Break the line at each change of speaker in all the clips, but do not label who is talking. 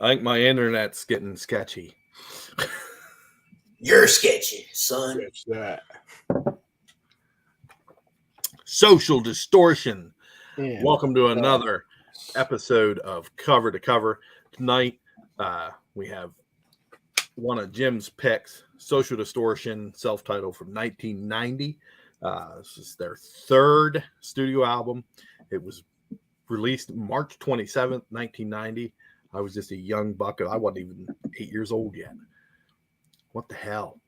I think my internet's getting sketchy.
You're sketchy, son.
Catch that.
Social Distortion.
Yeah.
Welcome to another episode of Cover to Cover. Tonight, we have one of Jim's picks, Social Distortion, self-titled from 1990. This is their third studio album. It was released March 27th, 1990. I was just a young buck. I wasn't even 8 years old yet. What the hell?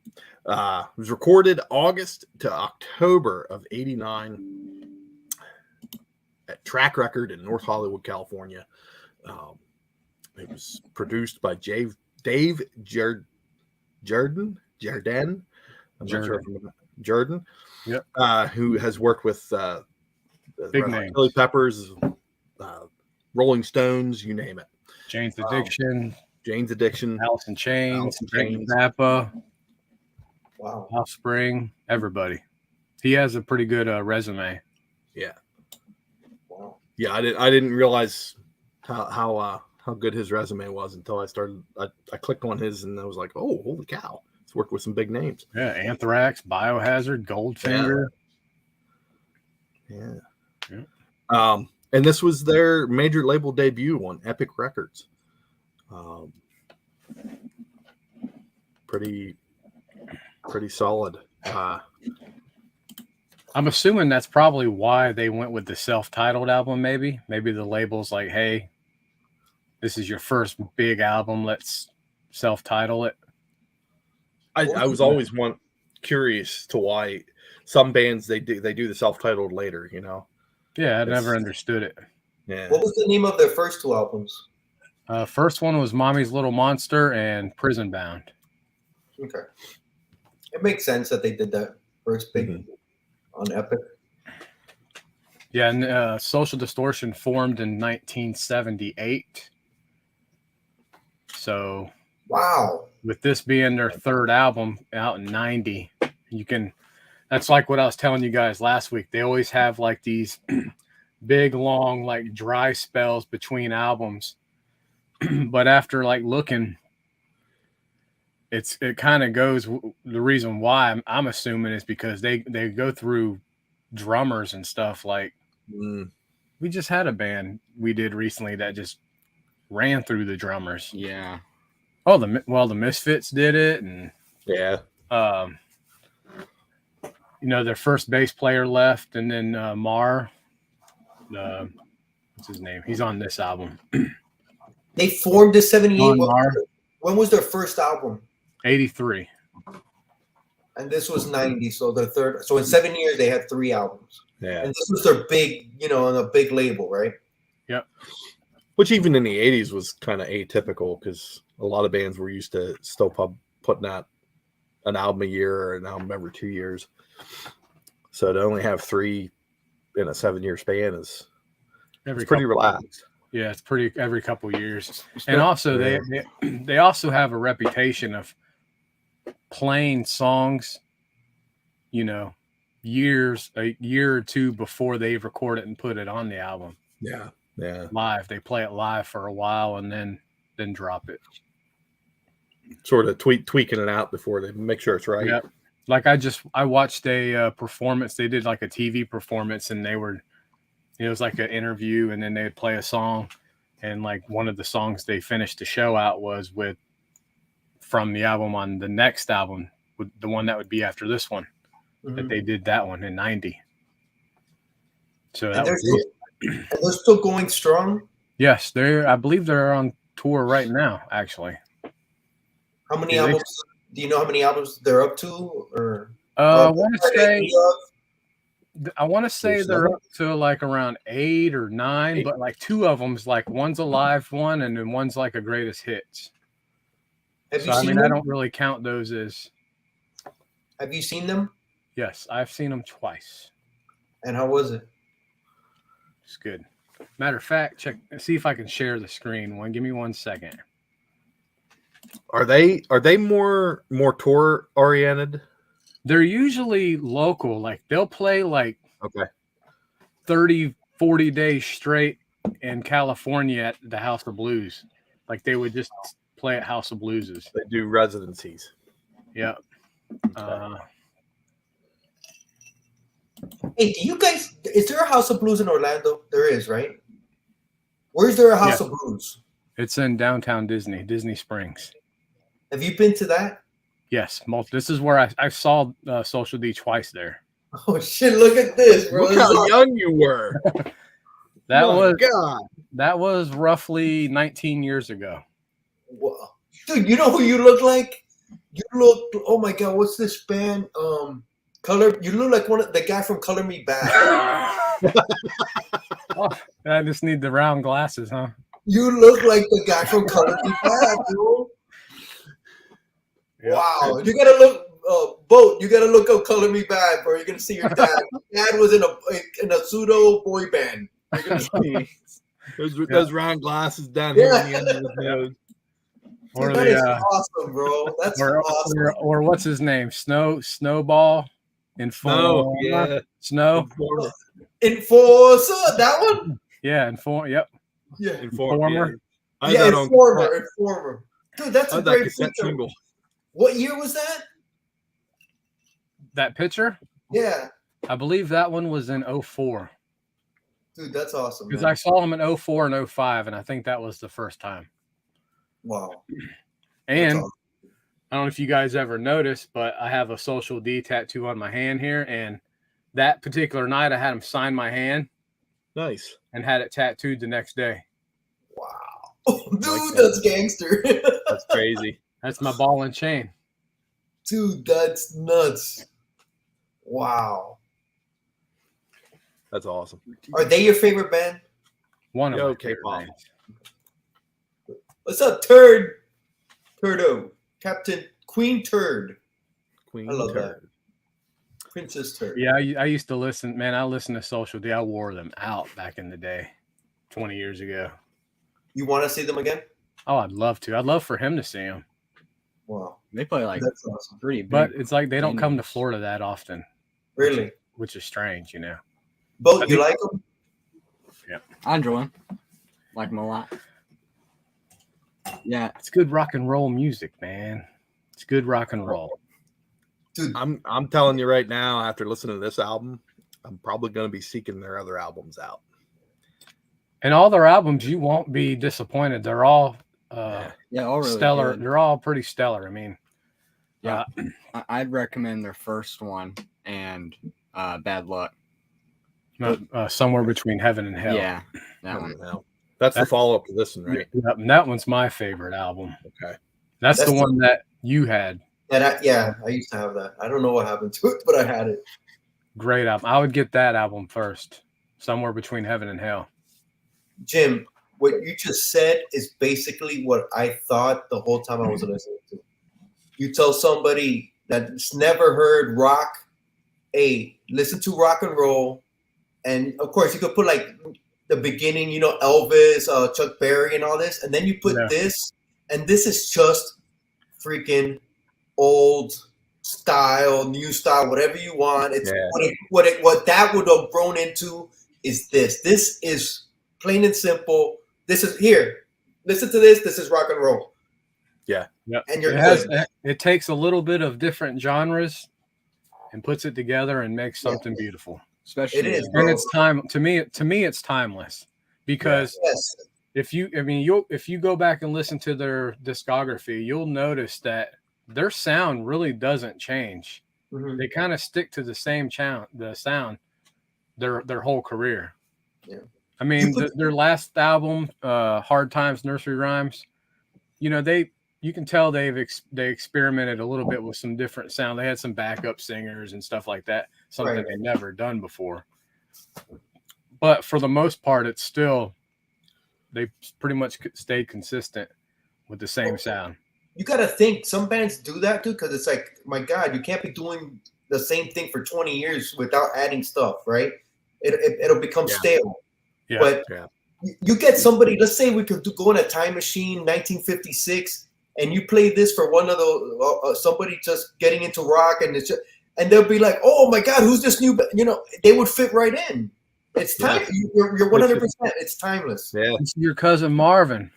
It was recorded August to October of 89 at Track Record in North Hollywood, California. It was produced by Dave Jordan. I'm not sure if I'm Jordan.
Yep.
Who has worked with
Big names.
Chili Peppers, Rolling Stones, you name it.
Jane's Addiction.
Jane's Addiction.
Alice in Chains.
Chains.
Zappa.
Wow.
Offspring. Everybody. He has a pretty good resume.
Yeah.
Wow.
Yeah, I didn't realize how good his resume was until I started. I clicked on his and I was like, oh, holy cow! He's worked with some big names.
Yeah, Anthrax, Biohazard, Goldfinger.
Yeah. And this was their major label debut on Epic Records. Pretty solid.
I'm assuming that's probably why they went with the self-titled album. Maybe the label's like, hey, this is your first big album. Let's self-title it.
I was always curious to why some bands they do the self-titled later. You know.
Yeah, I never understood it.
Yeah.
What was the name of their first two albums?
First one was Mommy's Little Monster and Prison Bound.
Okay. It makes sense that they did that first big on Epic.
Yeah, and Social Distortion formed in 1978. So,
wow.
With this being their third album out in 90, that's like what I was telling you guys last week. They always have like these big, long, like dry spells between albums. But after like looking, it kind of goes. The reason why I'm assuming is because they go through drummers and stuff. Like we just had a band we did recently that just ran through the drummers.
Yeah.
Oh, the Misfits did it, and
Yeah.
Their first bass player left, and then Mar. What's his name? He's on this album.
They formed in 78.
Mar.
When was their first album?
83.
And this was 90, so their third. So in 7 years, they had 3 albums.
Yeah.
And this was their big, on a big label, right?
Yep.
Which even in the 80s was kind of atypical because a lot of bands were used to still putting out an album a year or an album every 2 years. So to only have 3 in a 7-year span is pretty relaxed.
Yeah, it's pretty every couple years. And also they also have a reputation of playing songs, a year or two before they record it and put it on the album.
Yeah. Yeah.
Live. They play it live for a while and then drop it.
Sort of tweaking it out before they make sure it's right.
Yeah. Like I watched a performance. They did like a TV performance and it was like an interview and then they'd play a song. And like one of the songs they finished the show out was from the album on the next album, with the one that would be after this one, that they did that one in 90. So that was
and they're still going strong?
Yes, I believe they're on tour right now, actually.
How many albums? Do you know how many albums they're up to? Or
I want to say they're up to like around 8 or 9, but like 2 of them's like one's a live one and then one's like a greatest hits.
Have you seen them?
I don't really count those as.
Have you seen them?
Yes, I've seen them twice.
And how was it?
It's good. Matter of fact, see if I can share the screen. Give me 1 second.
Are they more tour oriented?
They're usually local. Like they'll play like
Okay.
30, 40 days straight in California at the House of Blues. Like they would just play at House of Blueses.
They do residencies.
Yeah.
Hey, do you guys? Is there a House of Blues in Orlando? There is, right? Where's there a House of Blues?
It's in downtown Disney Springs.
Have you been to that?
Yes, this is where I saw Social D twice there.
Oh shit! Look at this, bro.
Look how young you were.
That was roughly 19 years ago.
Wow. Dude, you know who you look like? You look. Oh my god, what's this band? Color. You look like the guy from Color Me Bad.
Oh, I just need the round glasses, huh?
You look like the guy from Color Me Bad, bro.
Yep.
Wow, you gotta look, Boat. You gotta look up "Color Me Bad," bro. You're gonna see your dad. Dad was in a pseudo boy band.
Those round glasses down here on the end of the nose.
Or
Dude, that is awesome, bro. That's awesome.
Or what's his name? Snowball.
Snow.
Enforcer, that one.
Yeah, Yep.
Yeah,
Informer.
Yeah, Informer. Dude, that's a great
single.
What year was that?
That picture?
Yeah.
I believe that one was in 04.
Dude, that's awesome.
Because I saw him in 04 and 05, and I think that was the first time.
Wow.
And awesome. I don't know if you guys ever noticed, but I have a Social D tattoo on my hand here, and that particular night I had him sign my hand.
Nice.
And had it tattooed the next day.
Wow. Dude, that's gangster.
That's crazy.
That's my ball and chain.
Dude, that's nuts. Wow.
That's awesome.
Are they your favorite band?
One of my favorite bands.
What's up, Turdo? Captain Queen Turd. I love that. Princess Turd.
Yeah, I used to listen. Man, I listened to Social D. I wore them out back in the day, 20 years ago.
You want to see them again?
Oh, I'd love to. I'd love for him to see them.
Wow.
They play like
that's awesome.
Pretty big.
But it's like they don't come to Florida that often.
Really?
Which is strange, you know.
Both, you like them?
Yeah.
I enjoy them. Like them a lot. Yeah.
It's good rock and roll music, man. It's good rock and roll.
Dude, I'm telling you right now, after listening to this album, I'm probably going to be seeking their other albums out.
And all their albums, you won't be disappointed. They're all
all really
stellar.
good.
They're all pretty stellar. I mean,
yeah, I'd recommend their first one and Bad Luck.
Somewhere Between Heaven and Hell.
Yeah, that one.
That's the follow-up to this one, right?
Yeah, that one's my favorite album.
Okay.
That's the one that you had.
And I used to have that. I don't know what happened to it, but I had it.
Great album. I would get that album first. Somewhere Between Heaven and Hell.
Jim, what you just said is basically what I thought the whole time I was listening to. You tell somebody that's never heard rock, hey, listen to rock and roll. And of course, you could put like the beginning, Elvis, Chuck Berry, and all this. And then you put this, and this is just freaking old style, new style, whatever you want. It's what that would have grown into is this. This is plain and simple. This is here. Listen to this. This is rock and roll.
Yeah.
Yep.
And you're
it takes a little bit of different genres and puts it together and makes something beautiful.
Especially
it is,
and it's time to me it's timeless because if you go back and listen to their discography, you'll notice that their sound really doesn't change. Mm-hmm. They kind of stick to the same sound their whole career.
Yeah.
I mean, their last album, Hard Times, Nursery Rhymes, you can tell they experimented a little bit with some different sound. They had some backup singers and stuff like that, something they'd never done before. But for the most part, it's still, they pretty much stayed consistent with the same sound.
You got to think some bands do that too, because it's like, my God, you can't be doing the same thing for 20 years without adding stuff, right? It'll become stale.
Yeah.
But you get somebody, let's say we could go in a time machine, 1956, and you play this for one of the somebody just getting into rock, and it's just, and they'll be like, "Oh my God, who's this new?" You know, they would fit right in. It's time.
Yeah.
You're 100%. It's timeless.
Yeah.
This is your cousin Marvin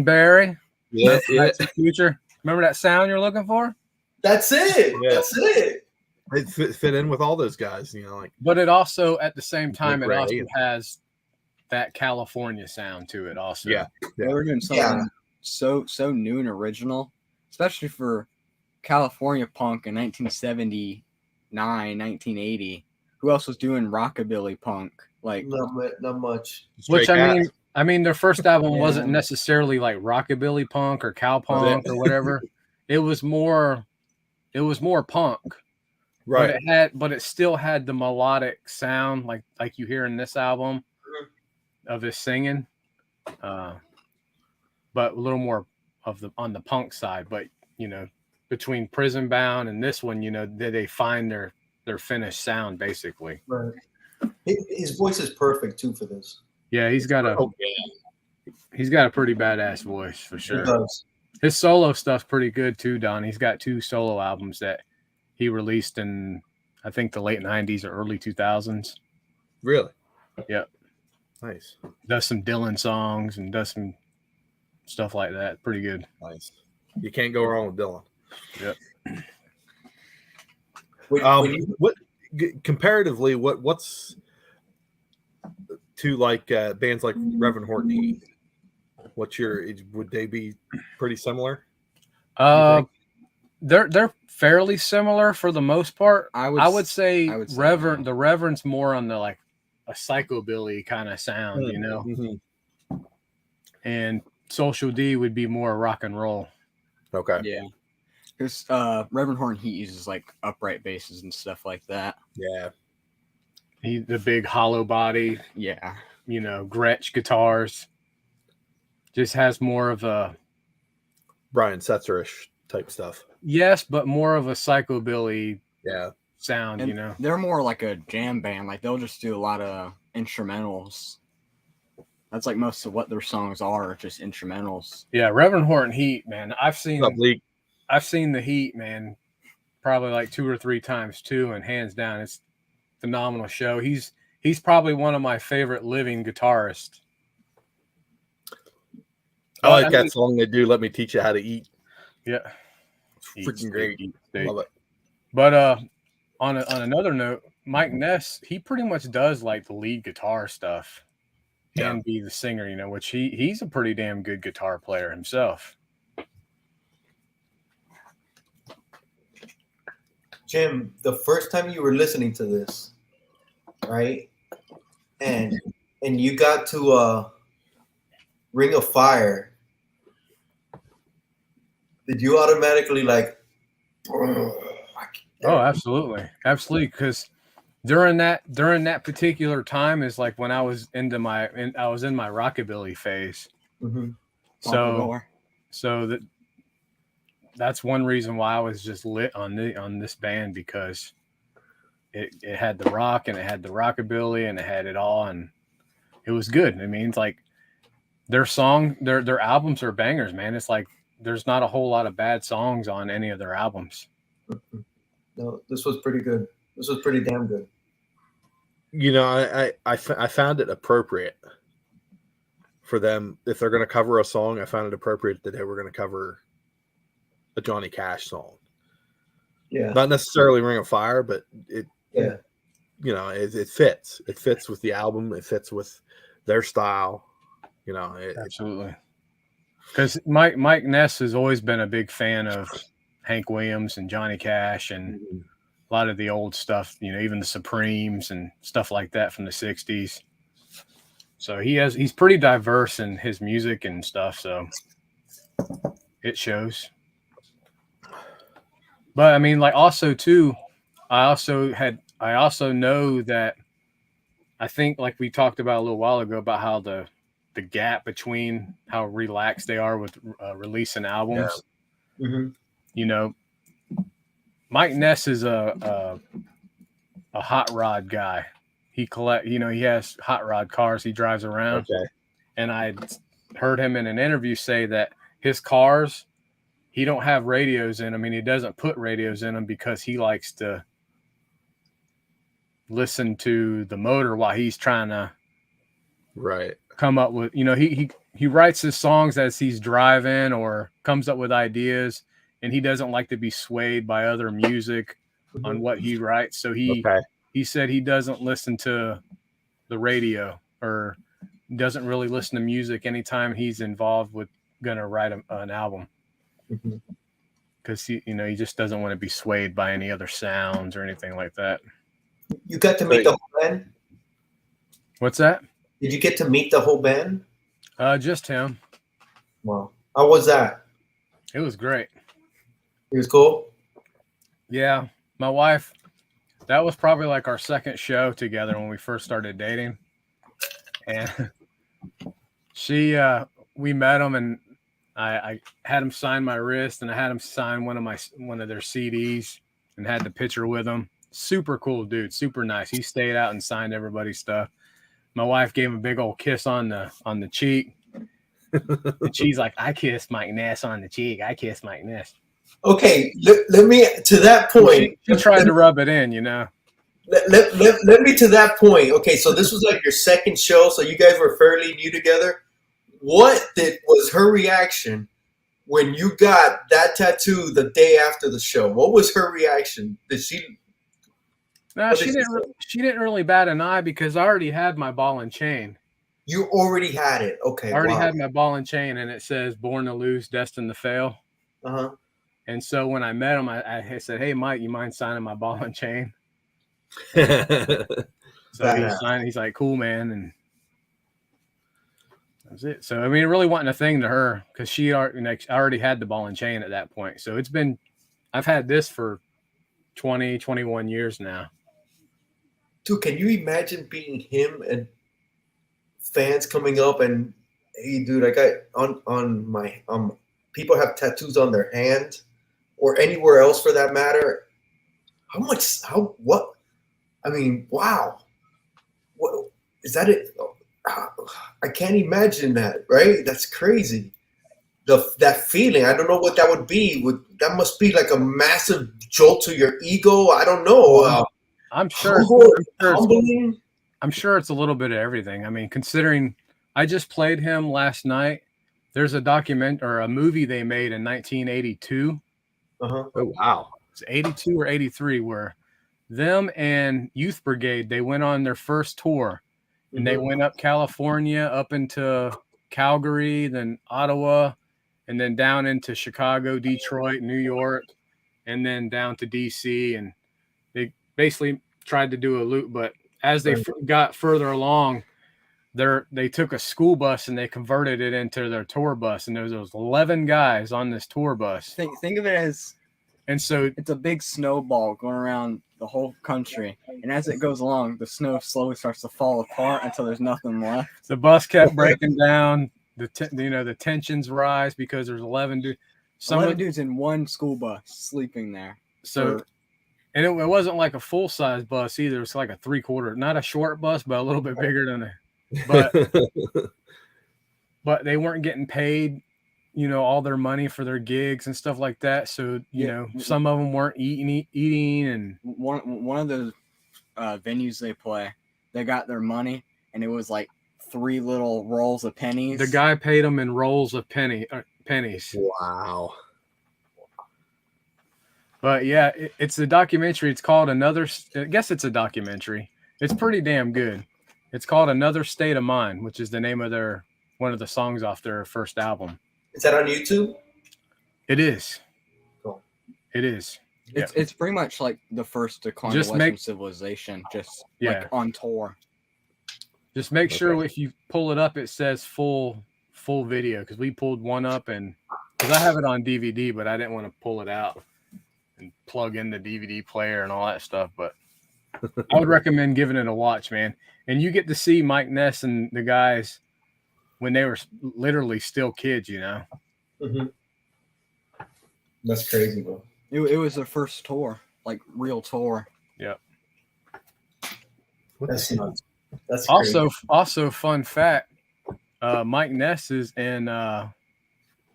Barry.
Yeah.
Back to the Future. Remember that sound you're looking for?
That's it.
Yeah.
That's it.
It fit in with all those guys, you know, like.
But it also, at the same time, it
Ray.
also has that California sound to it. Also,
Yeah.
They were doing something
Yeah.
so new and original, especially for California punk in 1979, 1980. Who else was doing rockabilly punk? Like,
Not much.
which
Straight
I mean, their first album
Yeah.
wasn't necessarily like rockabilly punk or cowpunk or whatever. It was more punk.
Right.
But it still had the melodic sound like you hear in this album of his singing, but a little more on the punk side. But you know, between Prison Bound and this one, you know, they find their finished sound basically.
Right. His voice is perfect too for this.
Yeah, he's got a pretty badass voice for
He
sure.
does.
His solo stuff's pretty good too, Don. He's got 2 solo albums that he released in, I think, the late 90s or early 2000s.
Really?
Yep.
Nice.
Does some Dylan songs and does some stuff like that. Pretty good.
Nice. You can't go wrong with Dylan.
Yep.
Comparatively, what's to like bands like Reverend Horton Heat? Would they be pretty similar?
They're fairly similar for the most part. I would say
the
Reverend's more on the like a psychobilly kind of sound, you know.
Mm-hmm.
And Social D would be more rock and roll.
Okay.
yeah, because Reverend Horn Heat uses like upright basses and stuff like that.
Yeah.
The big hollow body,
Yeah,
you know, Gretsch guitars. Just has more of a
Brian Setzer-ish type stuff.
yes, but more of a psychobilly
Yeah.
sound,
and
you know.
they're more like a jam band. Like they'll just do a lot of instrumentals. That's like most of what their songs are, just instrumentals.
Yeah, Reverend Horton Heat, man. I've seen
What's up, Lee?
the Heat, man, probably like 2 or 3 times too, and hands down, it's a phenomenal show. He's probably one of my favorite living guitarists.
I like that song they do. Let me teach you how to eat.
Yeah,
It's freaking great. Love it.
But on another note, Mike Ness, he pretty much does like the lead guitar stuff and be the singer, you know, which he's a pretty damn good guitar player himself.
Jim, the first time you were listening to this, right? And you got to Ring of Fire. Did you automatically like
Oh, absolutely. Absolutely. Because during that particular time is like when I was in my rockabilly phase.
Mm-hmm.
So that's one reason why I was just lit on this band, because it had the rock and it had the rockabilly and it had it all, and it was good. I mean, it's like their albums are bangers, man. It's like there's not a whole lot of bad songs on any of their albums.
No, this was pretty good. This was pretty damn good.
You know, I found it appropriate for them. If they're going to cover a song, I found it appropriate that they were going to cover a Johnny Cash song.
Yeah.
Not necessarily Ring of Fire, but it fits. It fits with the album. It fits with their style. You know,
absolutely. Because Mike Ness has always been a big fan of Hank Williams and Johnny Cash and a lot of the old stuff, you know, even the Supremes and stuff like that from the 60s. So he's pretty diverse in his music and stuff, so it shows. But I mean, like, also too, I also know that, I think, like we talked about a little while ago, about how the gap between how relaxed they are with releasing albums.
Yeah. Mm-hmm.
You know, Mike Ness is a hot rod guy. He has hot rod cars he drives around.
Okay.
And I heard him in an interview say that his cars he don't have radios in him, and he doesn't put radios in him because he likes to listen to the motor while he's trying to come up with, he writes his songs as he's driving or comes up with ideas, and he doesn't like to be swayed by other music on what he writes. So he said he doesn't listen to the radio or doesn't really listen to music anytime he's involved with going to write an album. Because he just doesn't want to be swayed by any other sounds or anything like that.
You got to meet the whole band?
What's that?
Did you get to meet the whole band?
Just him.
Wow. How was that?
It was great.
It was cool?
Yeah. My wife, that was probably like our second show together when we first started dating. And we met him, and I had him sign my wrist, and I had him sign one of their CDs, and had the picture with him. Super cool dude, super nice. He stayed out and signed everybody's stuff. My wife gave him a big old kiss on the cheek. And she's like, I kissed Mike Ness on the cheek. I kissed Mike Ness.
Okay, let me to that point.
She tried to rub it in,
Let me to that point. Okay, so this was like your second show, so you guys were fairly new together. What was her reaction when you got that tattoo the day after the show? What was her reaction? Did she?
No, she didn't really bat an eye because I already had my ball and chain.
You already had it. Okay.
I already had my ball and chain, and it says "Born to Lose, Destined to Fail." And so when I met him, I said, "Hey, Mike, you mind signing my ball and chain?" So he signed. He's like, "Cool, man," and that was it. So I mean, it really wasn't a thing to her because I already had the ball and chain at that point. So I've had this for 20, 21 years now.
Dude, can you imagine being him and fans coming up and, hey, dude, I got on my people have tattoos on their hand or anywhere else for that matter. I mean, wow. What is that? I can't imagine that, right? That's crazy. That feeling, I don't know what that would be. That must be like a massive jolt to your ego. I don't know.
I'm sure.
Humbling.
I'm sure it's a little bit of everything. I mean, considering I just played him last night. There's a document or a movie they made in 1982.
Oh, wow.
It's 82 or 83 where them and Youth Brigade, they went on their first tour. And they went up California, up into Calgary, then Ottawa, and then down into Chicago, Detroit, New York, and then down to DC. And they basically tried to do a loop, but as they got further along, they took a school bus and they converted it into their tour bus. And there was 11 guys on this tour bus.
Think of it as,
and so
it's a big snowball going around the whole country. And as it goes along, the snow slowly starts to fall apart until there's nothing left.
The bus kept breaking down. The tensions rise because there's 11 dudes.
11 dudes in one school bus sleeping there.
So, and it wasn't like a full size bus either. It's like a 3/4, not a short bus, but a little bit bigger than but they weren't getting paid, all their money for their gigs and stuff like that. So, some of them weren't eating. And
one of the venues they play, they got their money, and it was like 3 little rolls of pennies.
The guy paid them in rolls of pennies.
Wow.
But yeah, it's a documentary. It's called I guess it's a documentary. It's pretty damn good. It's called Another State of Mind, which is the name of one of the songs off their first album.
Is that on YouTube?
It is.
Cool.
It is.
It's pretty much like the first decline of Western civilization, just like on tour.
Just make sure if you pull it up, it says full video, because we pulled one up because I have it on DVD, but I didn't want to pull it out and plug in the DVD player and all that stuff. But I would recommend giving it a watch, man. And you get to see Mike Ness and the guys when they were literally still kids,
That's crazy, bro.
It was their first tour, like real tour.
Yep.
That's nuts. That's
also fun fact. Mike Ness is in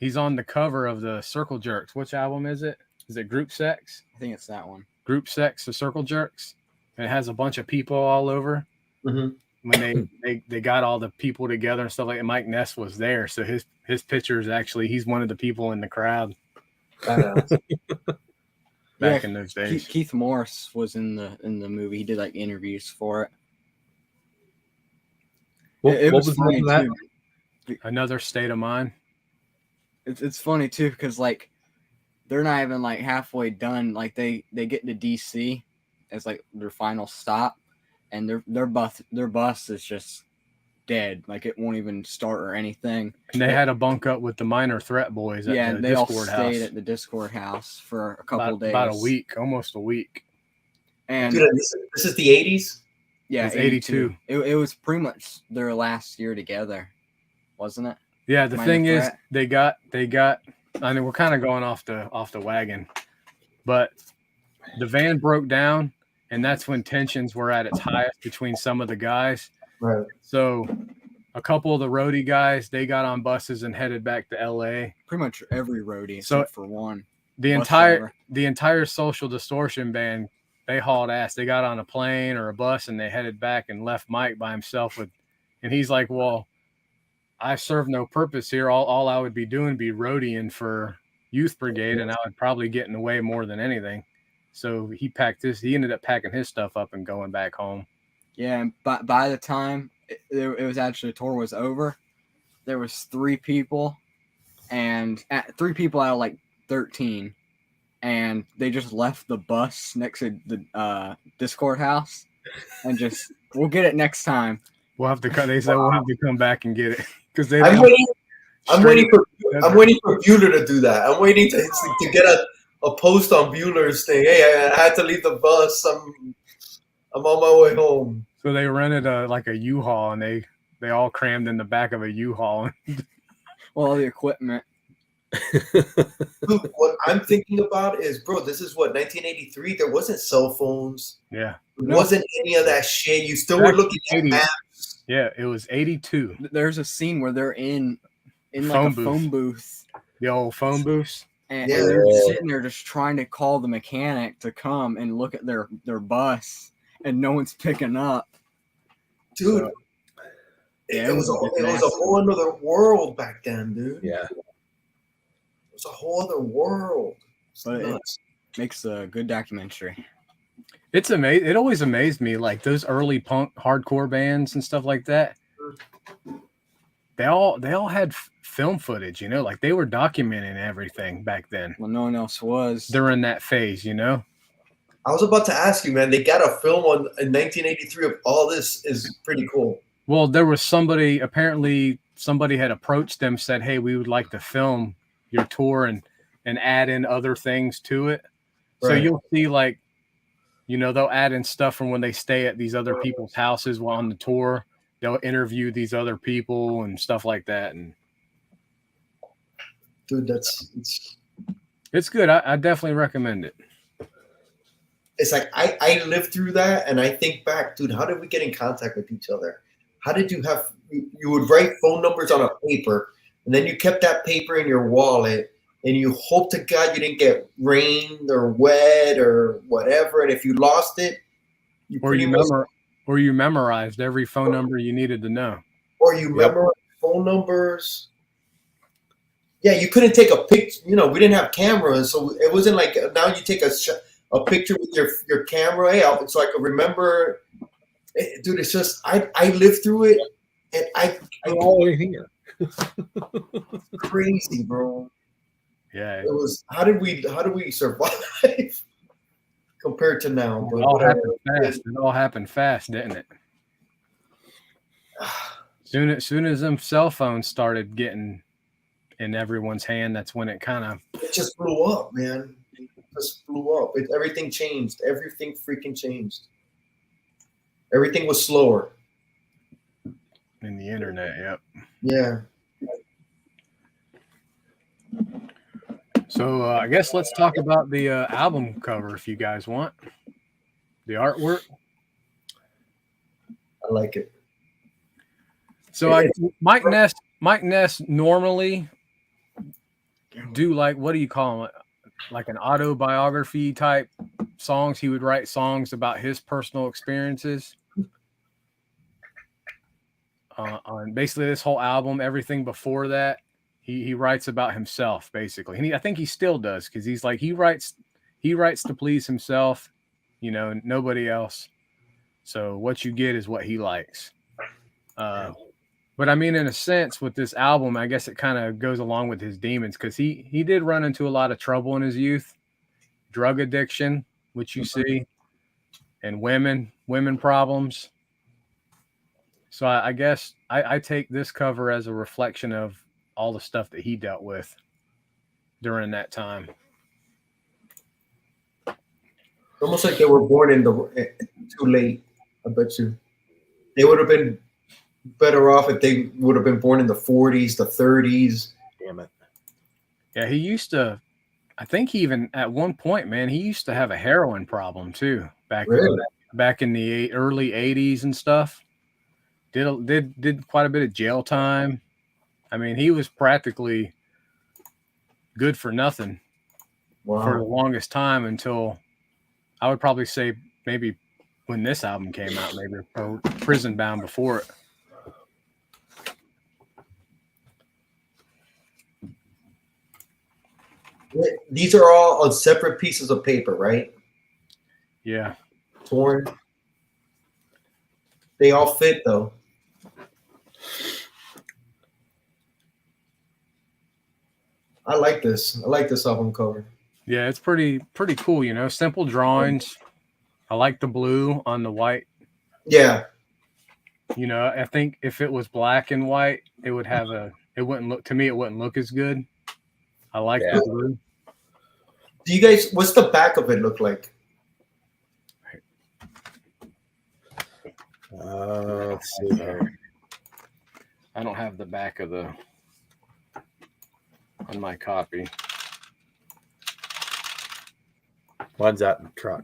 He's on the cover of the Circle Jerks. Which album is it? Is it Group Sex?
I think it's that one.
Group Sex, the Circle Jerks. And it has a bunch of people all over.
Mhm.
When they got all the people together and stuff like that. Mike Ness was there. So his picture is actually, he's one of the people in the crowd back in those days.
Keith Morris was in the movie. He did like interviews for it. It was funny too.
Another State of Mind.
It's funny too because like they're not even like halfway done. Like they get to DC as like their final stop, and their bus is just dead. Like it won't even start or anything.
And they had a bunk up with the Minor Threat boys. At the
they
Discord
all stayed
house.
at the Discord house for a couple days.
About a week, almost a week.
And
Dude, this is the 80s.
yeah,
It's 82.
It was pretty much their last year together, wasn't it?
Yeah, the
Minor
thing is,
Threat.
they got. I mean, we're kind of going off the wagon, but the van broke down, and that's when tensions were at its highest between some of the guys.
Right.
So, a couple of the roadie guys, they got on buses and headed back to LA.
Pretty much every roadie
So-
except for one.
The
Bus
entire Social Distortion band, they hauled ass. They got on a plane or a bus and they headed back and left Mike by himself and he's like, well, I serve no purpose here. All I would be doing would be roadieing for Youth Brigade, and I would probably get in the way more than anything. So he ended up packing his stuff up and going back home.
Yeah, and by the time it was actually the tour was over, there was 3 people, and 3 people out of like 13, and they just left the bus next to the Discord house, and just we'll get it next time.
We'll have to we'll have to come back and get it because they.
I'm waiting for Bueller to do that. I'm waiting to get a post on Bueller's thing. Hey, I had to leave the bus. I'm on my way home.
So they rented a U-Haul, and they all crammed in the back of a U-Haul.
Well, the equipment.
Dude, what I'm thinking about is, bro, this is what 1983. There wasn't cell phones.
Yeah.
There wasn't any of that shit. You still were looking at maps.
Yeah, it was 82.
There's a scene where they're in like
Phone
a
booth.
phone booth,
The old phone booths.
and
Yeah.
they're sitting there just trying to call the mechanic to come and look at their bus, and no one's picking up.
Dude.
So,
It was a whole other world back then, dude.
Yeah.
It was a whole other world.
But it
Nuts.
makes a good documentary.
It's amazing. It always amazed me, like those early punk hardcore bands and stuff like that. They all had film footage, like they were documenting everything back then.
Well, no one else was.
During that phase,
I was about to ask you, man. They got a film in 1983 of all this. Is pretty cool.
Well, there was apparently somebody had approached them, said, hey, we would like to film your tour and add in other things to it. So
Right.
you'll see they'll add in stuff from when they stay at these other people's houses while on the tour. They'll interview these other people and stuff like that. And
Dude,
it's good. I definitely recommend it.
it's like I lived through that, and I think back, dude. How did we get in contact with each other? How did you have? You would write phone numbers on a paper, and then you kept that paper in your wallet, and you hope to God you didn't get rained or wet or whatever. And if you lost it,
Or you memorized every phone number you needed to know.
or you memorized phone numbers. Yeah, you couldn't take a picture. We didn't have cameras, so it wasn't like now you take a picture with your camera, so I could remember. Dude, it's just I lived through it, and
We're all here.
crazy, bro.
Yeah.
It was how did we survive compared to now?
It all happened fast. It all happened fast, didn't it? Soon as them cell phones started getting in everyone's hand, that's when it kind of
It just blew up, man. It just blew up. Everything changed. Everything freaking changed. Everything was slower.
in the internet. Yep.
Yeah.
So I guess let's talk about the album cover if you guys want. The artwork.
I like it.
So Mike Ness normally do like, what do you call them? Like an autobiography type songs. He would write songs about his personal experiences. On basically this whole album, everything before that, he writes about himself basically. And I think he still does, because he's like, he writes to please himself, nobody else. So what you get is what he likes. But I mean, in a sense, with this album, I guess it kind of goes along with his demons, because he did run into a lot of trouble in his youth, drug addiction, which you see, and women problems. So I guess I take this cover as a reflection of all the stuff that he dealt with during that time.
Almost like they were born too late. I bet you they would have been better off if they would have been born in the 40s, the 30s.
Damn it.
Yeah, he used to. I think he even at one point, man, he used to have a heroin problem too. Back in the early 80s and stuff. Did quite a bit of jail time. I mean, he was practically good for nothing for the longest time, until I would probably say maybe when this album came out, maybe, or Prison Bound before it.
These are all on separate pieces of paper, right?
Yeah.
Torn. They all fit though. I like this. I like this album cover.
Yeah, it's pretty cool, simple drawings. I like the blue on the white.
Yeah.
I think if it was black and white, it wouldn't look as good. I like the blue.
Do you guys, what's the back of it look like?
Let's see here.
I don't have the back of on my copy.
Mine's out in the truck.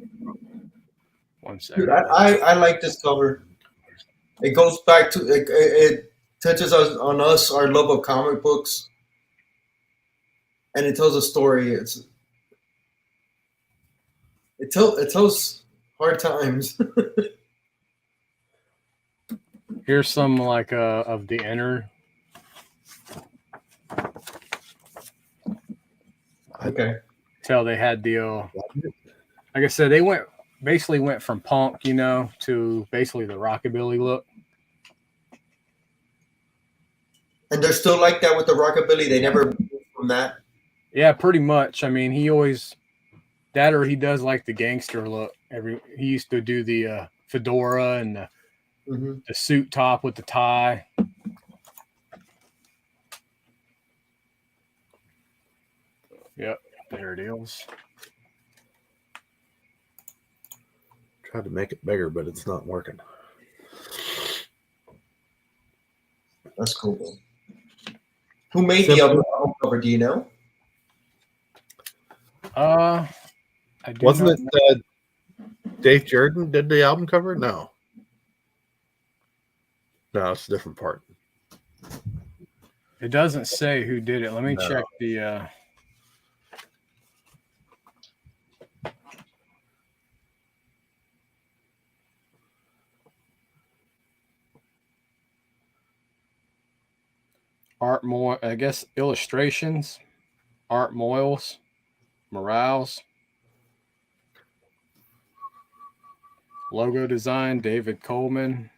1 second.
Dude, I like this cover. It goes back to it touches us on our love of comic books, and it tells a story. It tells hard times.
Here's some like of the inner.
Okay.
Tell they had the like I said, they went from punk, to basically the rockabilly look.
And they're still like that with the rockabilly. They never moved from that.
Yeah, pretty much. I mean, he always that, or he does like the gangster look. He used to do the fedora and the suit top with the tie. Yep, there it is.
Tried to make it bigger, but it's not working.
That's cool. Who made the album cover? Do you know?
I do.
Wasn't it Dave Jordan did the album cover? No, it's a different part.
It doesn't say who did it. Let me check the. Art more, I guess, illustrations, Art Moyles, Morales, logo design, David Coleman.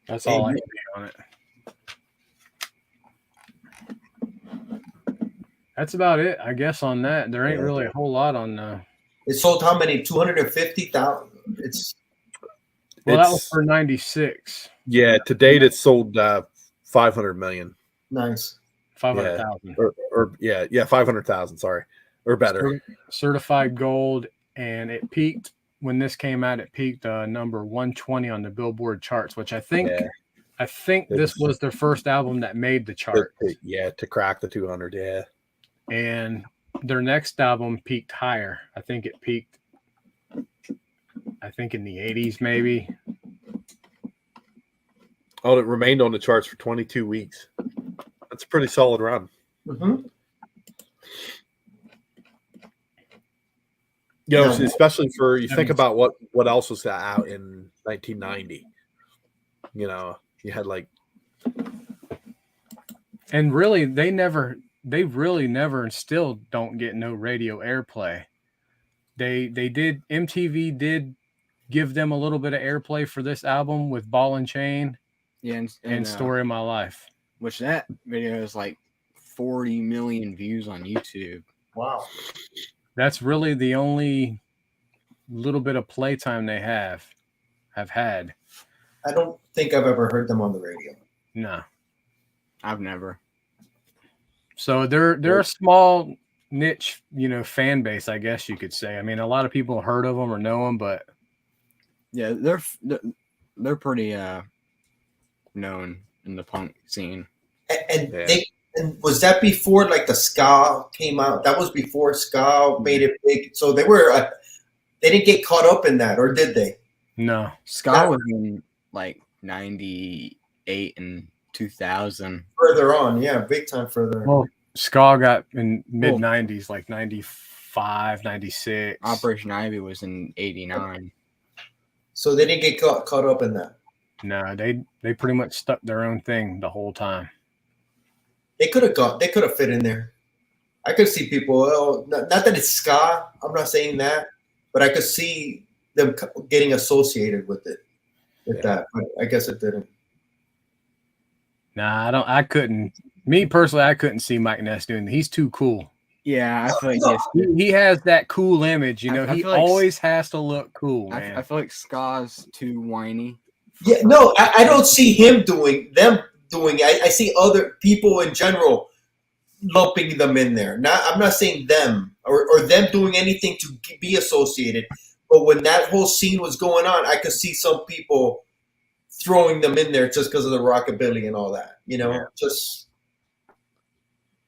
That's all I can see on it. That's about it, I guess, on that. There ain't really a whole lot on.
It sold how many? 250,000.
That was for 96.
Yeah, to date it sold 500 million.
Nice.
500,000.
Yeah, 500,000. Sorry, or better.
Certified gold, and it peaked when this came out. It peaked number 120 on the Billboard charts, which I think this was their first album that made the chart.
Yeah, to crack the 200. Yeah.
And their next album peaked higher. I think it peaked, in the 80s, maybe.
Oh, it remained on the charts for 22 weeks. That's a pretty solid run.
Mm-hmm.
You know,
No.
especially for you think about what else was out in 1990. You know, you had like,
And really, they really never and still don't get no radio airplay. MTV did give them a little bit of airplay for this album with Ball and Chain
Yeah,
and Story of My Life.
Which that video is like 40 million views on YouTube.
Wow.
That's really the only little bit of playtime they have had.
I don't think I've ever heard them on the radio.
No.
I've never.
So they're a small niche, fan base, I guess you could say. I mean, a lot of people heard of them or know them, but
yeah, they're pretty known in the punk scene.
And was that before like the ska came out? That was before ska made it big. So they didn't get caught up in that, or did they?
no.
Ska was in like 98 and 2000.
Further on, yeah, big time further.
Well, ska got in mid 90s, like 95, 96.
Operation Ivy was in 89.
So they didn't get caught up in that.
No, they pretty much stuck their own thing the whole time.
They could have fit in there. I could see people. Not that it's ska. I'm not saying that, but I could see them getting associated with it. With that, but I guess it didn't.
Nah, I couldn't. Me personally, I couldn't see Mike Ness doing that. He's too cool.
Yeah, I feel like
He has that cool image,
I
he
feel like
always has to look cool, man.
I feel like ska's too whiny.
Yeah, no, I don't see him doing. I see other people in general lumping them in there. I'm not saying them or them doing anything to be associated. But when that whole scene was going on, I could see some people throwing them in there just because of the rockabilly and all that. Just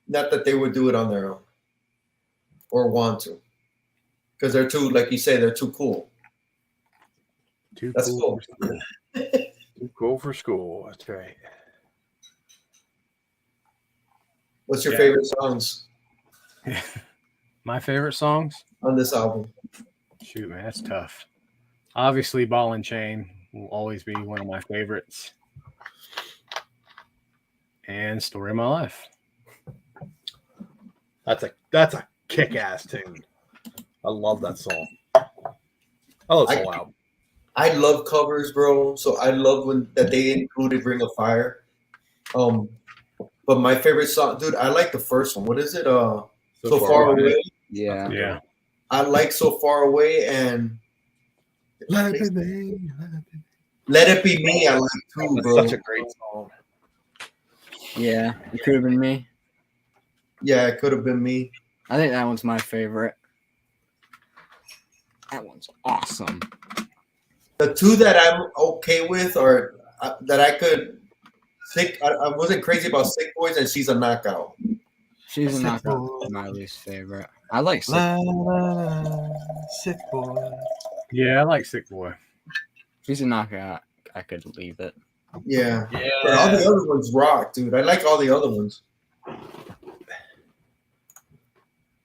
not that they would do it on their own or want to, because they're too, like you say, they're too cool. That's cool.
Too cool for school. That's right.
What's your favorite songs
My favorite songs
on this album?
Shoot, man, that's tough. Obviously, Ball and Chain will always be one of my favorites. And Story of My Life.
That's a kick-ass tune. I love that song. Oh, it's so loud.
I love covers, bro. So I love that they included Ring of Fire. But my favorite song, dude, I like the first one. What is it? So Far Away.
Yeah.
I like So Far Away and
Let It Be Me.
Let It Be Me. I like too, bro.
Such a great song.
Yeah, it could have been me.
Yeah, it could have been me.
I think that one's my favorite. That one's awesome.
The two that I'm okay with are that I could think. I wasn't crazy about Sick Boys and She's a Knockout.
She's a knockout. My least favorite. I like Sick
Sick Boy.
Yeah, I like Sick Boy.
She's a knockout. I could leave it.
Yeah. But all the other ones rock, dude. I like all the other ones.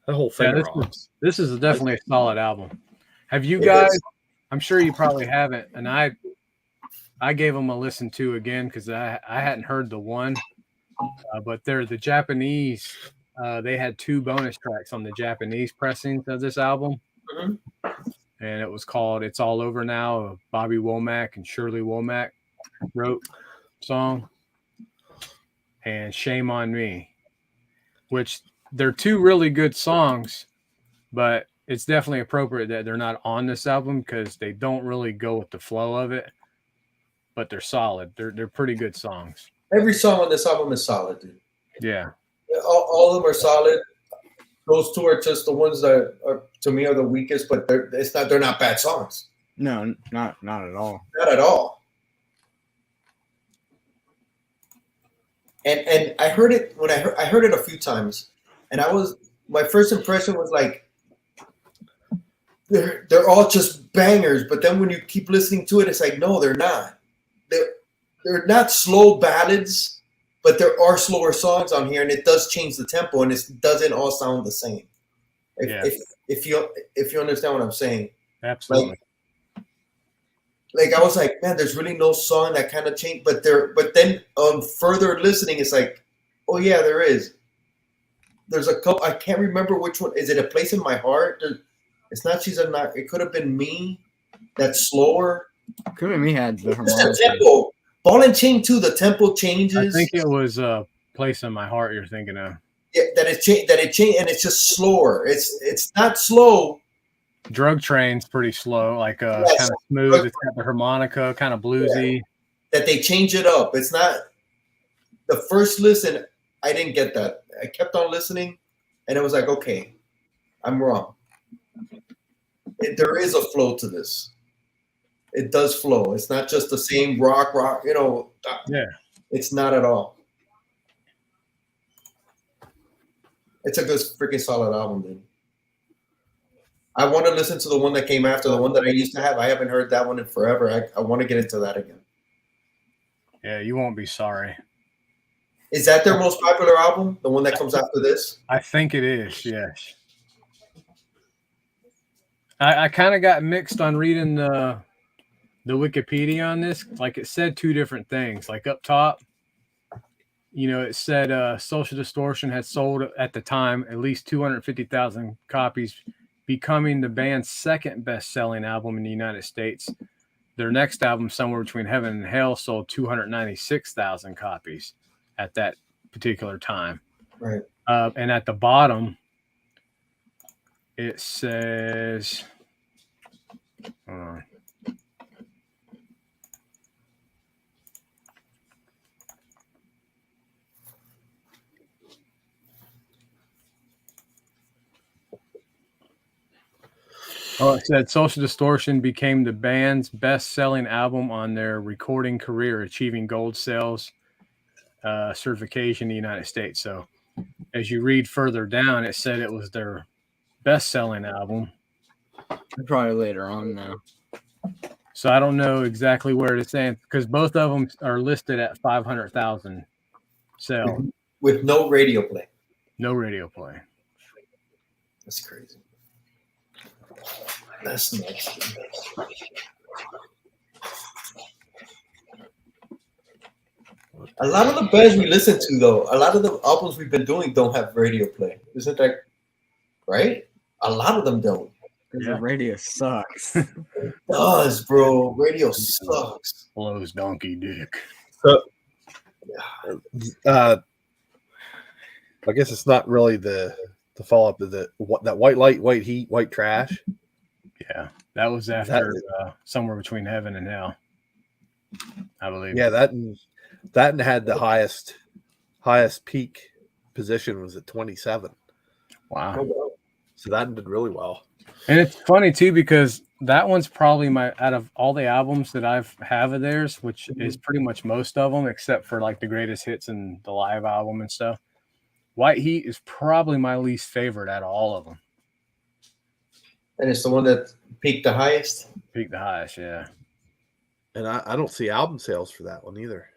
The whole thing rocks.
This is definitely a solid album. Have you guys? I'm sure you probably haven't, and I gave them a listen to again because I hadn't heard the one, but they're the Japanese. They had 2 bonus tracks on the Japanese pressings of this album, and it was called "It's All Over Now." A Bobby Womack and Shirley Womack wrote song, and "Shame on Me," which they're 2 really good songs, but it's definitely appropriate that they're not on this album because they don't really go with the flow of it, but they're solid. They're pretty good songs.
Every song on this album is solid, dude.
Yeah.
All of them are solid. Those 2 are just the ones that are, to me, are the weakest, but they're not bad songs.
No, not at all.
Not at all. And I heard it when I heard it a few times, and I was my first impression was like they're all just bangers, but then when you keep listening to it, it's like no, they're not. They're not slow ballads, but there are slower songs on here, and it does change the tempo, and it doesn't all sound the same. If you understand what I'm saying,
Absolutely.
Like I was like, man, there's really no song that kind of changed, but then on further listening, it's like, oh yeah, there is. There's a couple. I can't remember which one. Is it A Place in My Heart? It's not. She's a not. It could have been Me. That's slower.
Could have been me had the
Just the
harmonica.
tempo. Ball and Chain too. The tempo changes.
I think it was Place in My Heart you're thinking of.
Yeah, that it changed, and it's just slower. It's not slow.
Drug Train's pretty slow, like kind of smooth. It's got the harmonica, kind of bluesy.
Yeah. That they change it up. It's not the first listen. I didn't get that. I kept on listening, and it was like, okay, I'm wrong. There is a flow to this. It does flow. It's not just the same rock.
Yeah.
It's not at all. It's a good freaking solid album, dude. I want to listen to the one that came after, the one that I used to have. I haven't heard that one in forever. I want to get into that again.
Yeah, you won't be sorry.
Is that their most popular album? The one that comes after this?
I think it is, yes. I kind of got mixed on reading the Wikipedia on this. Like it said two different things. Like up top, it said Social Distortion had sold at the time at least 250,000 copies, becoming the band's second best-selling album in the United States. Their next album, Somewhere Between Heaven and Hell, sold 296,000 copies at that particular time.
Right.
And at the bottom, it says... it said Social Distortion became the band's best-selling album on their recording career, achieving gold sales certification in the United States. So as you read further down, it said it was their best-selling album.
Probably later on now.
So I don't know exactly where it's saying because both of them are listed at 500,000 sales.
With no radio play.
No radio play.
That's crazy. That's nuts. A lot of the bands we listen to, though, a lot of the albums we've been doing don't have radio play. Isn't that right? A lot of them don't.
Because the radio sucks.
It does, bro. Radio sucks.
Blows donkey dick.
So, I guess it's not really the follow-up to that White Light, White Heat, White Trash.
Yeah, that was after Somewhere Between Heaven and Hell, I believe.
Yeah, that had the highest peak position was at 27.
Wow.
So that did really well.
And it's funny too because that one's probably out of all the albums that have of theirs, which is pretty much most of them, except for like the greatest hits and the live album and stuff. White Heat is probably my least favorite out of all of them.
And it's the one that peaked the highest?
Peaked the highest, yeah.
And I don't see album sales for that one either.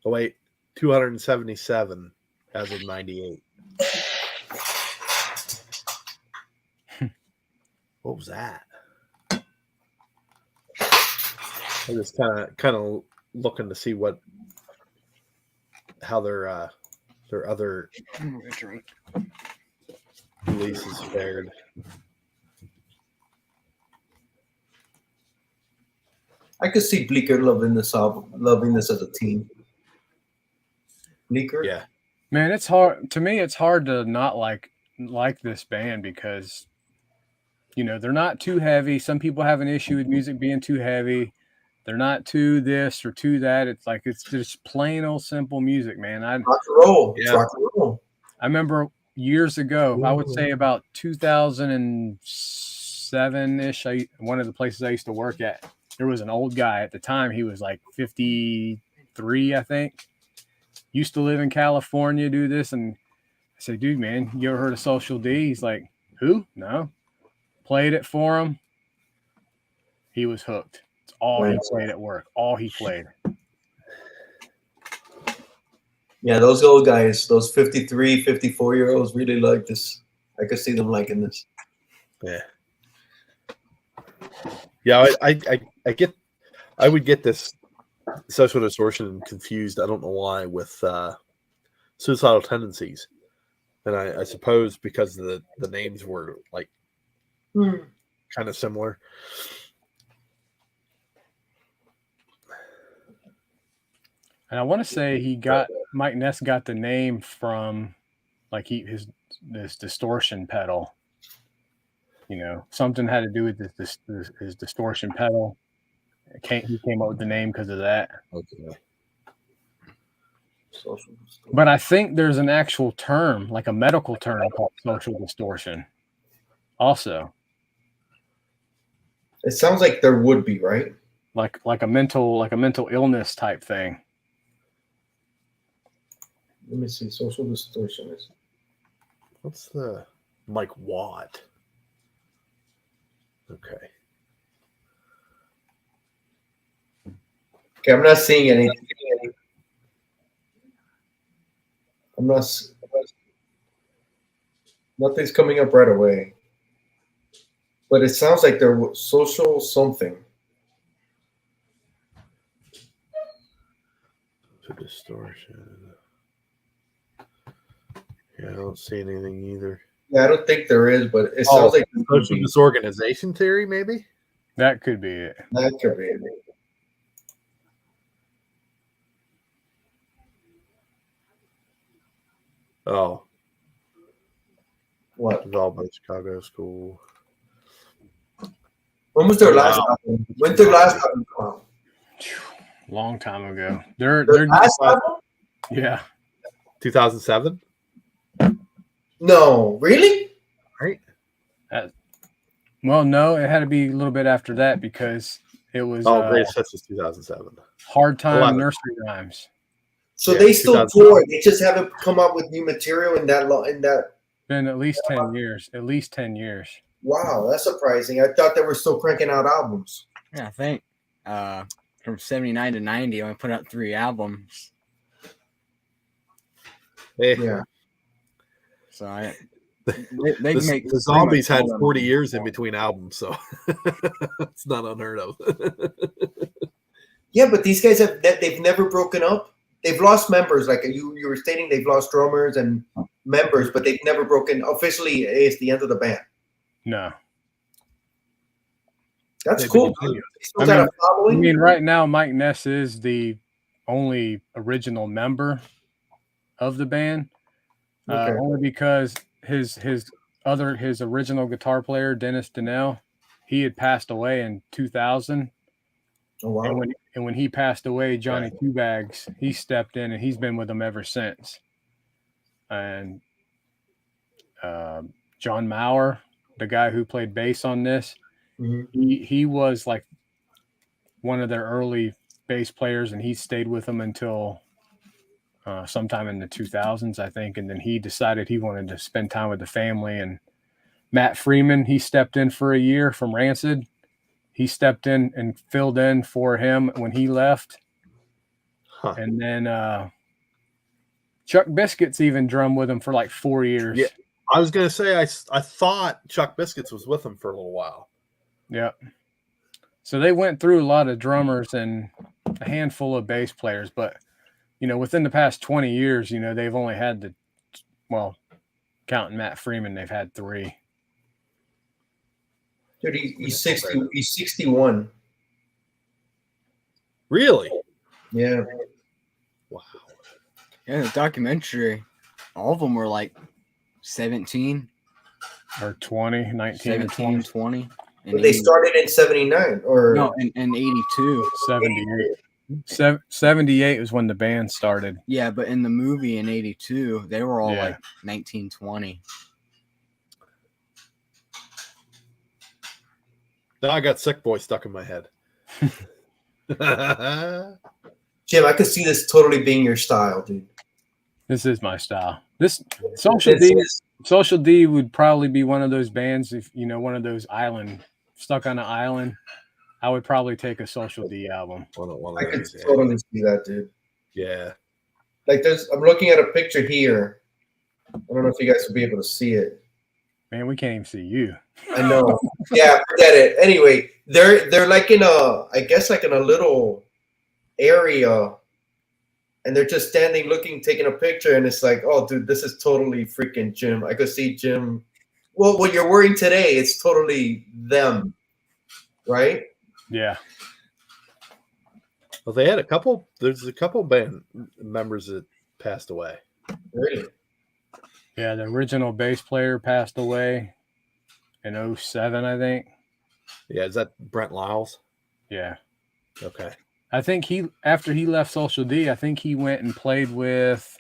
Oh, wait, 277 as of 98. What was that? I'm just kind of looking to see how their other releases fared.
I could see Bleecker loving this album, loving this as a team. Bleecker?
Yeah.
Man, it's hard to me. It's hard to not like this band because, they're not too heavy. Some people have an issue with music being too heavy. They're not too this or too that. It's like it's just plain old simple music, man.
Rock and roll.
Yeah.
Rock and roll.
I remember years ago, I would say about 2007-ish, one of the places I used to work at, there was an old guy at the time. He was like 53, I think. Used to live in California, do this. And said, dude, man, you ever heard of Social D? He's like, who? No. Played it for him. He was hooked. It's all he played at work. All he played.
Yeah, those old guys, those 53, 54-year-olds really like this. I could see them liking this.
Yeah. Yeah, I would get this Social Distortion confused, I don't know why, with Suicidal Tendencies. And I suppose because the names were like kind of similar.
And I want to say Mike Ness got the name from like his distortion pedal. You know, something had to do with his distortion pedal. He came up with the name because of that.
Okay.
But I think there's an actual term, like a medical term called social distortion. Also.
It sounds like there would be, right?
Like a mental illness type thing.
Let me see. Social distortion is.
What's the Mike Watt? Okay.
Okay, I'm not seeing anything. I'm not. Nothing's coming up right away. But it sounds like there was social something.
Distortion. Yeah, I don't see anything either.
Yeah, I don't think there is, but it sounds like
social disorganization theory, maybe.
That could be it.
That could be it.
Oh,
What?
Developed by Chicago School.
When was their last album? When did their last album come out?
Long time ago. They're
last album?
Yeah.
2007.
No, really?
Right.
Well, no, it had to be a little bit after that because it was
Greatest Hits was 2007.
Hard Time
11.
Nursery Rhymes.
So
Yeah,
they still
2007.
tour. They just haven't come up with new material in that.
Been at least 10 years. At least 10 years.
Wow, that's surprising. I thought they were still cranking out albums.
Yeah, I think from 79 to 90, I only put out 3 albums.
Hey,
Yeah.
So they can make
the Zombies had 40 years in between albums, so it's not unheard of.
Yeah, but these guys they've never broken up. They've lost members, like you were stating. They've lost drummers and members, but they've never broken officially. It's the end of the band.
No.
That's
They've
cool.
been continuous.
They still got a
I
following.
mean, right now, Mike Ness is the only original member of the band.
Okay.
Only because his original guitar player, Dennis Donnell, he had passed away in 2000.
Oh, wow.
And when he passed away, Johnny Two Bags, he stepped in and he's been with them ever since. And John Maurer, the guy who played bass on this, he was like one of their early bass players, and he stayed with them until sometime in the 2000s, I think. And then he decided he wanted to spend time with the family. And Matt Freeman, he stepped in for a year from Rancid. He stepped in and filled in for him when he left.
Huh.
And then Chuck Biscuits even drummed with him for like 4 years.
Yeah. I was going to say, I thought Chuck Biscuits was with him for a little while.
Yeah. So they went through a lot of drummers and a handful of bass players, but within the past 20 years, they've only had counting Matt Freeman, they've had 3.
Dude, he's 60. He's 61.
Really?
Yeah.
Wow.
Yeah, the documentary, all of them were like 17
or 20, 19,
17, 20.
But they started in 79 or
no, in 82.
78. 78 was when the band started.
Yeah, but in the movie in 82, they were all
Yeah.
like 19, 20.
Now I got Sick Boy stuck in my head.
Jim, I could see this totally being your style, dude.
This is my style. This Social
This
D,
is-
Social D would probably be one of those bands. If you know, one of those island stuck on an island, I would probably take a Social D album.
One
I
of
could
those, yeah.
totally see that, dude.
Yeah.
Like I'm looking at a picture here. I don't know if you guys will be able to see it.
Man, we can't even see you.
I know. Yeah, forget it. Anyway, they're like in a, I guess like in a little area, and they're just standing, looking, taking a picture, and it's like, oh, dude, this is totally freaking Jim. I could see Jim. Well, what you're wearing today, it's totally them, right?
Yeah.
Well, they had a couple. There's a couple band members that passed away.
Really?
Yeah, the original bass player passed away in 07, I think.
Yeah, is that Brent Lyles?
Yeah.
Okay.
I think after he left Social D, I think he went and played with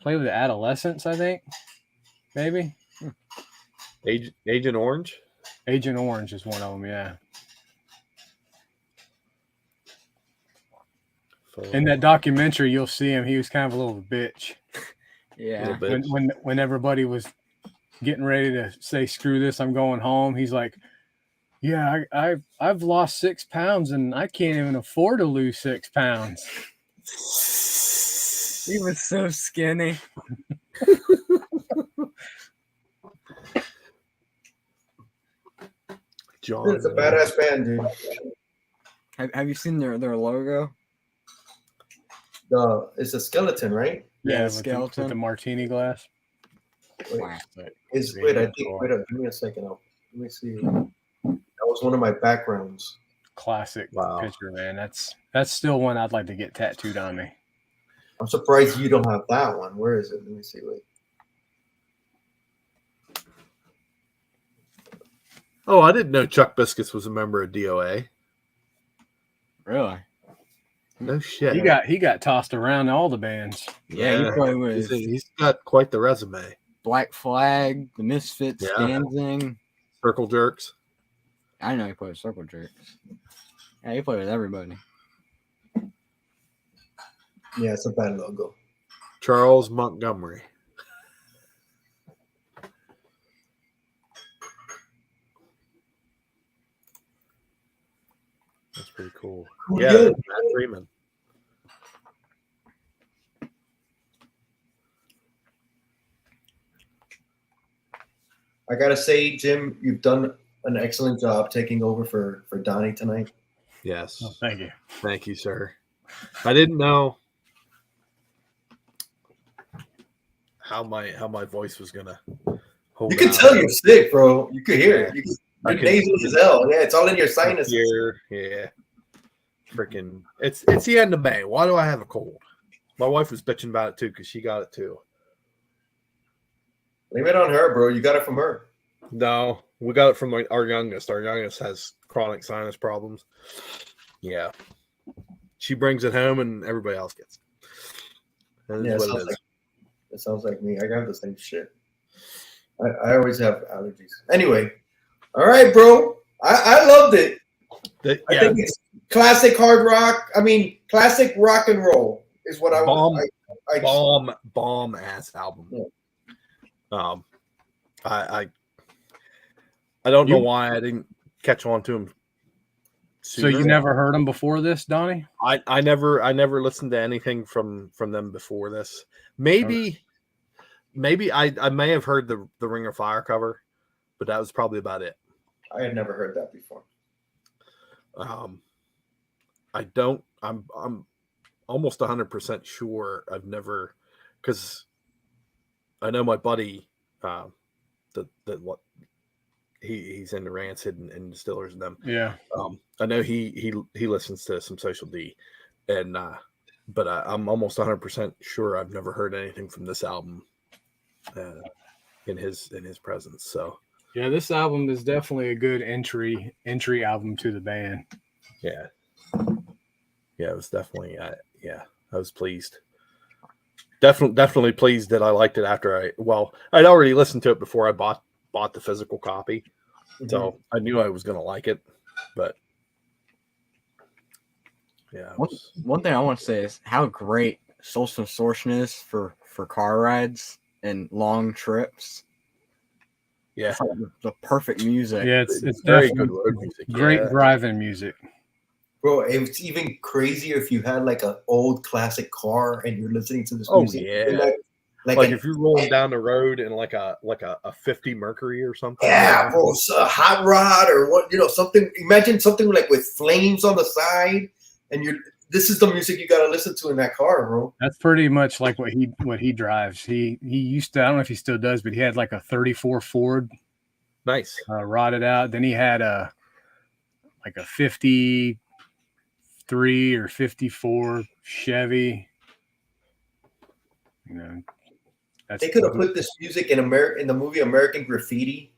the Adolescents, I think. Maybe.
Agent Orange?
Agent Orange is one of them, yeah. In that documentary, you'll see him. He was kind of a little bitch.
Yeah.
When everybody was getting ready to say screw this, I'm going home, he's like, yeah, I've lost 6 pounds and I can't even afford to lose 6 pounds.
He was so skinny.
John,
It's a badass band, dude.
Have you seen their logo?
It's a skeleton, right?
Yeah,
with
with the martini glass.
Wait,
Classic.
wait, I think. Wait up, give me a second. Let me see. That was one of my backgrounds.
Classic
Wow.
picture, man. That's still one I'd like to get tattooed on me.
I'm surprised you don't have that one. Where is it? Let me see. Wait.
Oh, I didn't know Chuck Biscuits was a member of DOA.
Really?
No shit.
He got tossed around all the bands.
Yeah, he played with
He's got quite the resume.
Black Flag, the Misfits,
Yeah.
Danzig.
Circle Jerks.
I know he played with Circle Jerks. Yeah, he played with everybody.
Yeah, it's a bad logo.
Charles Montgomery. That's pretty cool.
Cool,
Yeah,
good.
Matt Freeman.
I gotta say, Jim, you've done an excellent job taking over for Donnie tonight.
Yes.
Oh, thank you.
Thank you, sir. I didn't know how my voice was gonna hold.
You could
out.
tell you're sick, bro. You could hear it.
I
You're
can-
nasal as hell. Yeah, it's all in your sinuses.
Here, yeah. Freaking, it's the end of May. Why do I have a cold? My wife was bitching about it too because she got it too.
Blame it on her, bro. You got it from her.
No, we got it from our youngest. Our youngest has chronic sinus problems. Yeah, she brings it home, and everybody else gets it. That is
Yeah,
what it is.
It sounds like me. I got the same shit. I always have allergies. Anyway, all right, bro. I loved it.
That-
I
yeah,
think it's classic hard rock. I mean, classic rock and roll is what
Bomb.
I
bomb ass album.
Yeah.
I don't know why I didn't catch on to him.
So you never heard them before this, Donnie?
I never listened to anything from them before this. Maybe I may have heard the Ring of Fire cover, but that was probably about it.
I had never heard that before.
I'm almost 100% sure I've never, because I know my buddy he's into Rancid and Distillers and them.
Yeah.
I know he listens to some Social D, and but I'm almost 100% sure I've never heard anything from this album in his presence. So
Yeah, this album is definitely a good entry album to the band.
yeah, it was definitely I was pleased. Definitely pleased that I liked it after I'd already listened to it before I bought the physical copy. So I knew I was going to like it, but yeah.
One thing I want to say is how great Social Distortion is for for car rides and long trips.
Yeah,
It's like the perfect music.
Yeah, it's
very
definitely
good road music.
great
Yeah.
driving music.
Bro, it's even crazier if you had like an old classic car and you're listening to this
Oh,
music.
yeah.
Like
Like if you're rolling down the road in like a 50 Mercury or something.
yeah, bro, it's a hot rod or what, something. Imagine something like with flames on the side, and this is the music you gotta listen to in that car, bro.
That's pretty much like what he drives. He used to, I don't know if he still does, but he had like a 34 Ford
Nice.
rotted out. Then he had a 53 or 54 Chevy.
They could have put this music in the movie American Graffiti,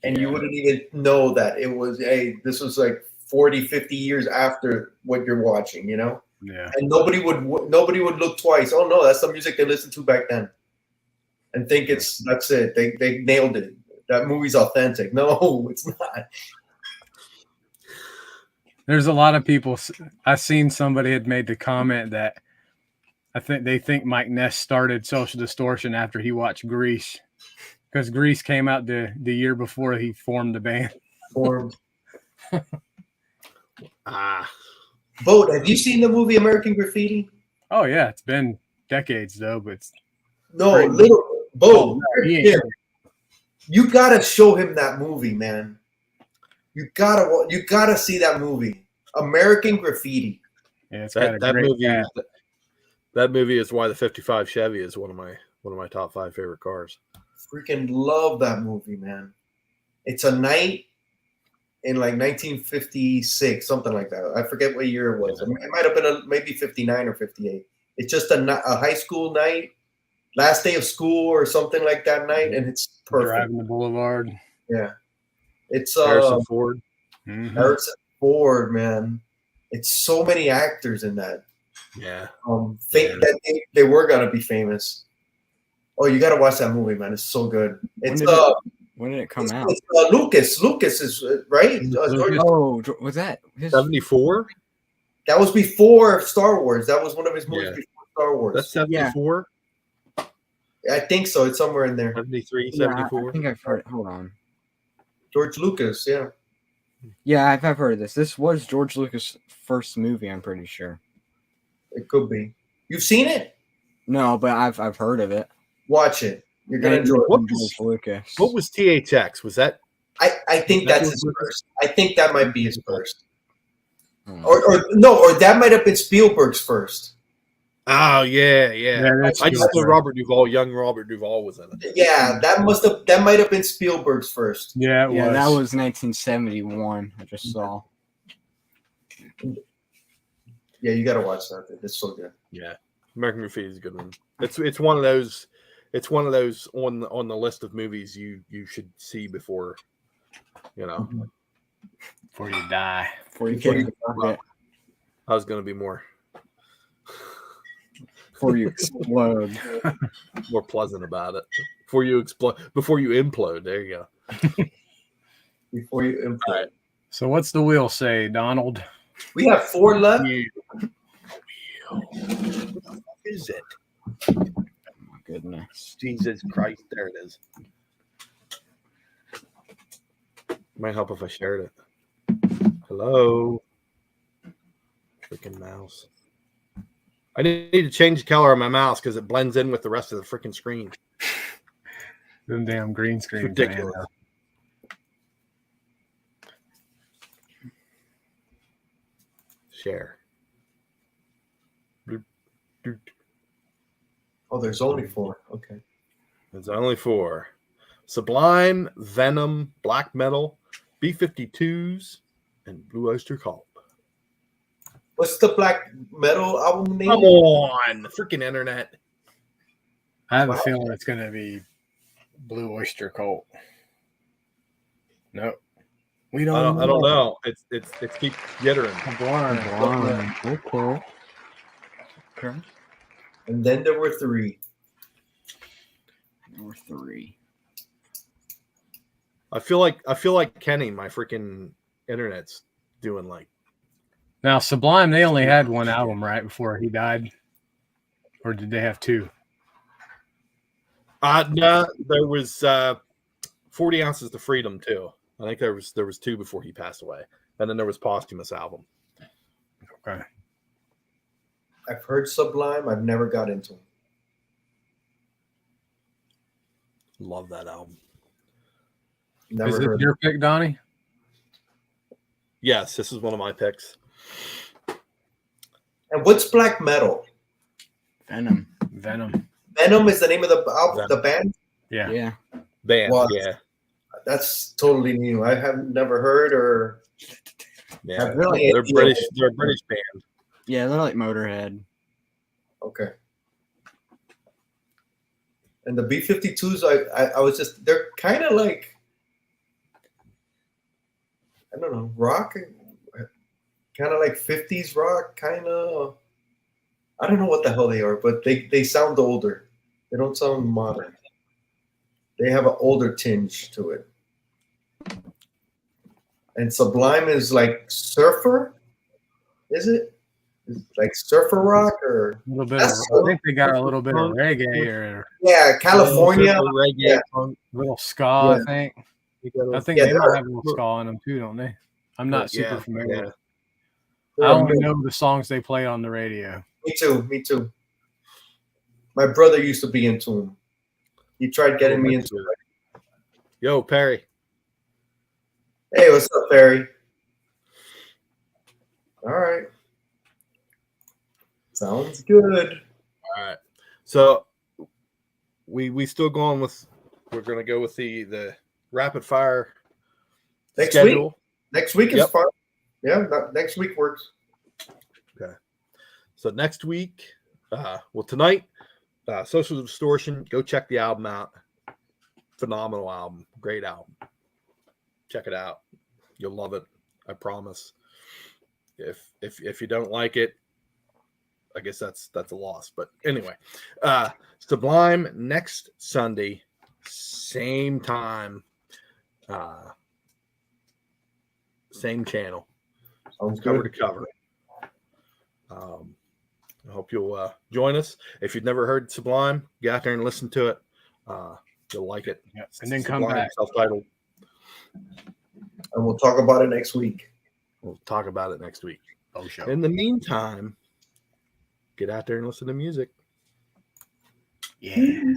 and you wouldn't even know that it was this was like 40, 50 years after what you're watching,
Yeah.
And nobody would look twice. Oh no, that's the music they listened to back then, and think that's it. They nailed it. That movie's authentic. No, it's not.
There's a lot of people. I've seen somebody had made the comment that they think Mike Ness started Social Distortion after he watched Grease, because Grease came out the year before he formed the band.
Formed.
Boat,
have you seen the movie American Graffiti?
Oh yeah, it's been decades though, but
you gotta show him that movie, man. You gotta see that movie, American Graffiti.
Yeah, it's
that movie. That movie is why the 55 Chevy is one of my top 5 favorite cars.
Freaking love that movie, man. It's a night in like 1956, something like that. I forget what year it was. It might have been maybe 59 or 58. It's just a high school night, last day of school or something like that night, and it's perfect.
Driving the boulevard.
Yeah. It's
Harrison Ford.
Mm-hmm.
Harrison Ford, man. It's so many actors in that.
Yeah.
Think that they were gonna be famous. Oh, you gotta watch that movie, man. It's so good. It's
when did it come out?
It's, Lucas. Lucas is right.
Was that
74?
That was before Star Wars. That was one of his movies before Star Wars.
That's 74?
Yeah. I think so. It's somewhere in there.
73, 74?
I think I've heard it. Hold on.
George Lucas, yeah.
Yeah, I've heard of this. This was George Lucas' first movie, I'm pretty sure.
It could be. You've seen it?
No, but I've heard of it.
Watch it. You're gonna enjoy it.
What was THX? Was that?
I think that's his first. I think that might be his first. Or that might have been Spielberg's first.
Oh yeah. I just know young Robert Duvall was in it.
Yeah, that might have been Spielberg's first.
Yeah,
that was 1971. I just saw.
Yeah, you gotta watch that. It's so good.
Yeah, American Graffiti is a good one. It's one of those. It's one of those on the list of movies you should see before,
before you die.
Before you
I was going to be more.
Before you explode.
More pleasant about it. Before you explode. Before you implode. There you go.
Before you implode.
All right.
So what's the wheel say, Donald?
We have 4 left.
What the fuck is it?
Goodness.
Jesus Christ. There it is. Might help if I shared it. Hello. Freaking mouse. I need to change the color on my mouse because it blends in with the rest of the freaking screen.
Them damn green screen.
Ridiculous.
Man. Share.
Oh, there's only 4. Okay.
There's only 4. Sublime, Venom, Black Metal, B-52s, and Blue Oyster Cult.
What's the Black Metal album name?
Come on, the freaking internet.
I have a feeling it's going to be Blue Oyster Cult. No.
I don't know. It's keep jittering.
Okay.
And then there were 3.
There were 3.
I feel like Kenny, my freaking internet's doing like.
Now Sublime, they only had one album right before he died, or did they have 2?
No, there was 40 Ounces to Freedom too. I think there was 2 before he passed away, and then there was posthumous album.
Okay.
I've heard Sublime. I've never got into him.
Love that album.
Never
Is it
heard.
your pick, Donnie?
Yes, this is one of my picks.
And what's black metal?
Venom.
Venom.
Venom is the name of the album,
Venom.
the band.
Yeah.
Yeah.
Band,
Well,
yeah.
That's totally new. I have never heard or.
Yeah.
I've really-
They're British. They're a British band.
Yeah, they're like Motorhead.
Okay. And the B-52s, I was just, they're kind of like, I don't know, rock, kind of like 50s rock, kind of. I don't know what the hell they are, but they sound older. They don't sound modern. They have an older tinge to it. And Sublime is like surfer, is it? Is it like surfer rock or?
A little bit.
That's
I think they got a little bit of reggae or
Yeah, California.
Reggae,
Yeah.
punk.
a little ska.
Yeah.
I think.
You got
I think
Yeah,
they
they're-
might have a little ska in them too, don't they? I'm not super
Yeah,
familiar.
yeah.
I only know the songs they play on the radio.
Me too. Me too. My brother used to be into them. He tried getting me into it.
Yo, Perry.
Hey, what's up, Barry? All right. Sounds good.
All right. So we still going with, we're gonna go with the rapid fire
Next
schedule.
week. Next week is
Yep.
fun. Yeah, next week works.
So next week, well tonight, Social Distortion. Go check the album out. Phenomenal album, great album. Check it out. You'll love it. I promise. If you don't like it, I guess that's a loss. But anyway, Sublime next Sunday, same time, same channel,
Sounds
cover
good.
to cover. I hope you'll join us. If you've never heard Sublime, get out there and listen to it. You'll like it.
Yeah. And then come
Sublime,
back.
self-titled.
And we'll talk about it next week.
We'll talk about it next week.
Oh, show.
In the meantime, get out there and listen to music.
Yeah.